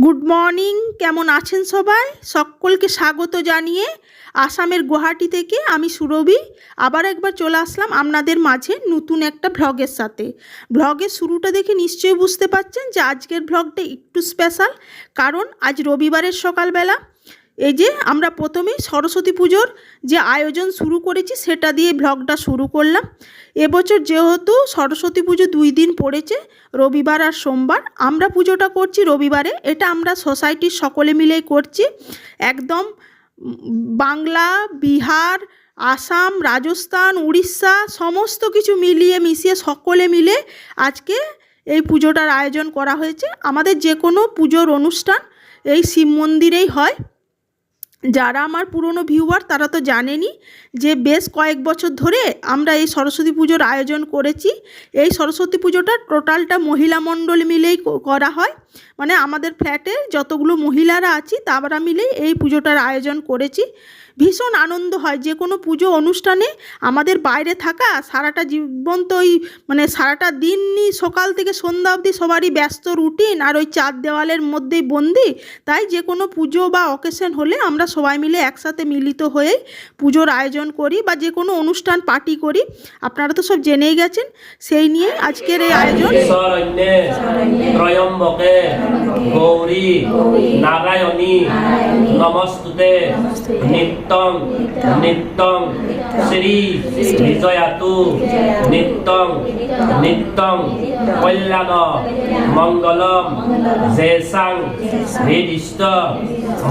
Good morning, কেমন আছেন সবাই? সকলকে স্বাগত জানিয়ে আসামের গুয়াহাটি থেকে আমি সুরভি আবার একবার চলে আসলাম আপনাদের মাঝে নতুন একটা ভ্লগের সাথে। ভ্লগের শুরুটা দেখে নিশ্চয়ই বুঝতে পারছেন যে আজকের ভ্লগটা একটু স্পেশাল, কারণ আজ রবিবারের সকালবেলা এই যে আমরা প্রথমেই সরস্বতী পুজোর যে আয়োজন শুরু করেছি সেটা দিয়ে ভ্লগটা শুরু করলাম। এবছর যেহেতু সরস্বতী পুজো 2 দিন পড়েছে, রবিবার আর সোমবার, আমরা পুজোটা করছি রবিবারে। এটা আমরা সোসাইটির সকলে মিলেই করছি। একদম বাংলা, বিহার, আসাম, রাজস্থান, উড়িষ্যা সমস্ত কিছু মিলিয়ে মিশিয়ে সকলে মিলে আজকে এই পুজোটার আয়োজন করা হয়েছে। আমাদের যে কোনো পুজোর অনুষ্ঠান এই শিব মন্দিরেই হয়। যারা আমার পুরনো ভিউয়ার তারা তো জানেনই যে বেশ কয়েক বছর ধরে আমরা এই সরস্বতী পুজোর আয়োজন করেছি। এই সরস্বতী পুজোটা টোটালটা মহিলা মণ্ডল মিলেই করা হয়, মানে আমাদের ফ্ল্যাটে যতগুলো মহিলারা আছি তারা মিলেই এই পুজোটার আয়োজন করেছি। ভীষণ আনন্দ হয় যে কোনো পুজো অনুষ্ঠানে। আমাদের বাইরে থাকা সারাটা জীবন তো ওই মানে সারাটা দিনই সকাল থেকে সন্ধ্যা অবধি সবারই ব্যস্ত রুটিন আর ওই 4 দেওয়ালের মধ্যেই বন্দি। তাই যে কোনো পুজো বা অকেশন হলে আমরা সবাই মিলে একসাথে মিলিত হয়েই পুজোর আয়োজন করি বা যে কোনো অনুষ্ঠান পার্টি করি। আপনারা তো সব জেনেই গেছেন, সেই নিয়ে আজকের এই আয়োজন। ত্রয়ম্বকে গৌরী নারায়ণী নমস্তুতে নিত্যং নিত্যং শ্রী বিজয়াতু নিত্যং নিত্যং কল্যাণ মঙ্গলম জেসাং হৃদিষ্ট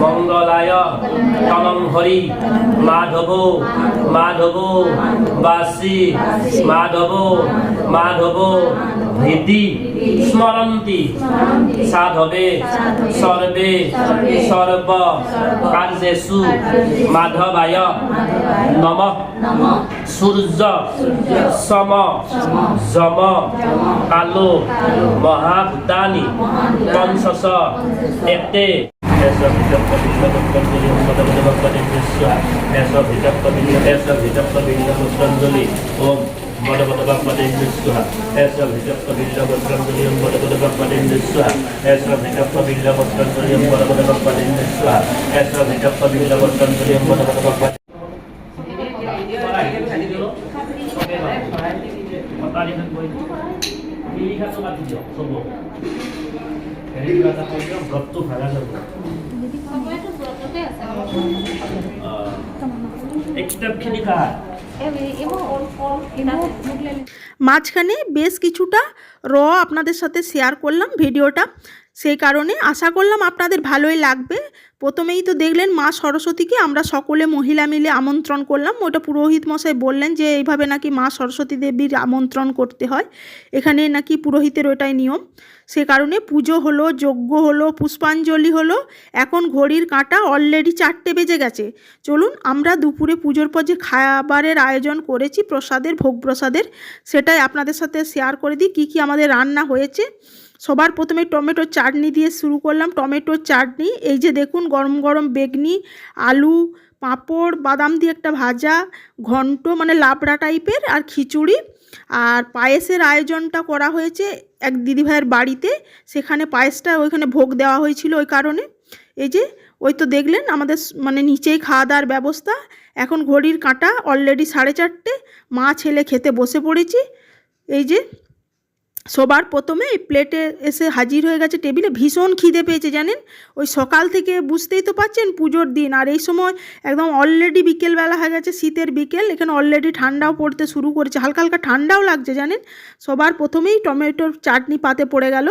মঙ্গলায় তনং হরি মাধব মাধব বাসী মাধব মাধব হৃদি স্মরন্তি সাধবে সর্বে সর্ব কার্যেষু মাধবায় নমঃ। সূর্য সম যম কালো মহাভূতানি পঞ্চশ এতে ওম বড় বড় বাপ্পাদের নিঃস্বাহা এসব হিসাব বিল্লা বস্ত্রাঞ্জলিম বড় বড় বাপ্পাদের নিঃস্বাহা এসব হিসাব বিল্লা বস্ত্রাঞ্জলিম বড় বড় বাপ্পাদের নিঃস্বাহা এসব হিসাব বিল্লা বস্ত্রাঞ্জলিম বড় বড় বাপ্পাদের মাঝখানে বেশ কিছুটা আপনাদের সাথে শেয়ার করলাম ভিডিওটা, সেই কারণে আশা করলাম আপনাদের ভালোই লাগবে। প্রথমেই তো দেখলেন মা সরস্বতীকে আমরা সকলে মহিলা মিলে আমন্ত্রণ করলাম। ওটা পুরোহিত মশাই বললেন যে এইভাবে নাকি মা সরস্বতী দেবীর আমন্ত্রণ করতে হয়, এখানে নাকি পুরোহিতের ওটাই নিয়ম। সে কারণে পুজো হলো, যজ্ঞ হলো, পুষ্পাঞ্জলি হলো। এখন ঘড়ির কাঁটা অলরেডি 4টে বেজে গেছে। চলুন আমরা দুপুরে পুজোর পর যে খাবারের আয়োজন করেছি প্রসাদের, ভোগ প্রসাদের, সেটাই আপনাদের সাথে শেয়ার করে দিই কী কী আমাদের রান্না হয়েছে। সবার প্রথমে টমেটোর চাটনি দিয়ে শুরু করলাম। টমেটোর চাটনি, এই যে দেখুন গরম গরম বেগনি, আলু, পাঁপড়, বাদাম দিয়ে একটা ভাজা, ঘন্ট মানে লাবড়া টাইপের, আর খিচুড়ি। আর পায়েসের আয়োজনটা করা হয়েছে এক দিদিভাইয়ের বাড়িতে, সেখানে পায়েসটা ওইখানে ভোগ দেওয়া হয়েছিল। ওই কারণে এই যে ওই তো দেখলেন আমাদের মানে নিচেই খাওয়া দাওয়ার ব্যবস্থা। এখন ঘড়ির কাঁটা অলরেডি 4:30, মা ছেলে খেতে বসে পড়েছি। এই যে সবার প্রথমে এই প্লেটে এসে হাজির হয়ে গেছে টেবিলে। ভীষণ খিদে পেয়েছে জানেন, ওই সকাল থেকে বুঝতেই তো পাচ্ছেন পুজোর দিন, আর এই সময় একদম অলরেডি বিকেলবেলা হয়ে গেছে, শীতের বিকেল। এখানে অলরেডি ঠান্ডাও পড়তে শুরু করেছে, হালকা হালকা ঠান্ডাও লাগছে জানেন। সবার প্রথমেই টমেটোর চাটনি পাতে পড়ে গেল,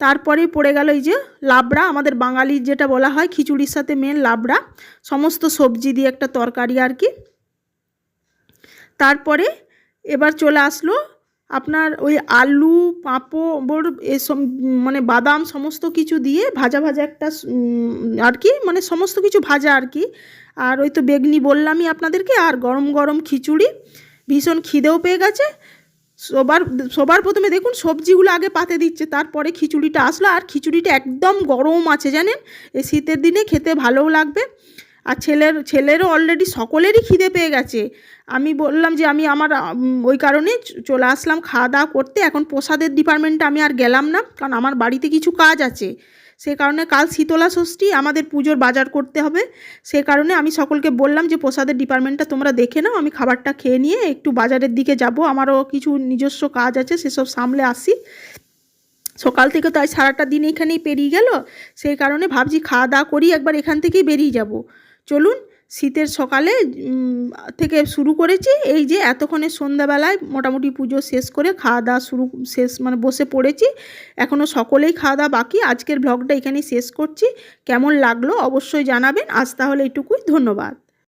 তারপরেই পড়ে গেল এই যে লাবড়া, আমাদের বাঙালির যেটা বলা হয় খিচুড়ির সাথে মেন লাবড়া, সমস্ত সবজি দিয়ে একটা তরকারি আর কি। তারপরে এবার চলে আসলো আপনার ওই আলু, পাঁপড়, এসব মানে বাদাম সমস্ত কিছু দিয়ে ভাজা ভাজা একটা আর কি, মানে সমস্ত কিছু ভাজা আর কি। আর ওই তো বেগনি বললামই আপনাদেরকে, আর গরম গরম খিচুড়ি। ভীষণ খিদেও পেয়ে গেছে। সবার প্রথমে দেখুন সবজিগুলো আগে পাতে দিচ্ছে, তারপরে খিচুড়িটা আসলো। আর খিচুড়িটা একদম গরম আছে জানেন, এই শীতের দিনে খেতে ভালোও লাগবে। আর ছেলেরও অলরেডি সকলেরই খিদে পেয়ে গেছে। আমি বললাম যে আমি আমার ওই কারণে চলে আসলাম খাওয়া দাওয়া করতে। এখন প্রসাদের ডিপার্টমেন্টে আমি আর গেলাম না, কারণ আমার বাড়িতে কিছু কাজ আছে, সে কারণে কাল শীতলা ষষ্ঠী, আমাদের পুজোর বাজার করতে হবে। সে কারণে আমি সকলকে বললাম যে প্রসাদের ডিপার্টমেন্টটা তোমরা দেখে নাও, আমি খাবারটা খেয়ে নিয়ে একটু বাজারের দিকে যাব, আমারও কিছু নিজস্ব কাজ আছে, সেসব সামলে আসি। সকাল থেকে তাই সারাটা দিন এখানেই পেরিয়ে গেল, সেই কারণে ভাবছি খাওয়া দাওয়া করি একবার এখান থেকেই বেরিয়ে যাব। চলুন, শীতের সকালে থেকে শুরু করেছি, এই যে এতক্ষণে সন্ধ্যাবেলায় মোটামুটি পুজো শেষ করে খাওয়া দাওয়া শেষ মানে বসে পড়েছি। এখনও সকলেই খাওয়া দাওয়া বাকি। আজকের ব্লগটা এখানেই শেষ করছি। কেমন লাগলো অবশ্যই জানাবেন। আজ তাহলে এটুকুই, ধন্যবাদ।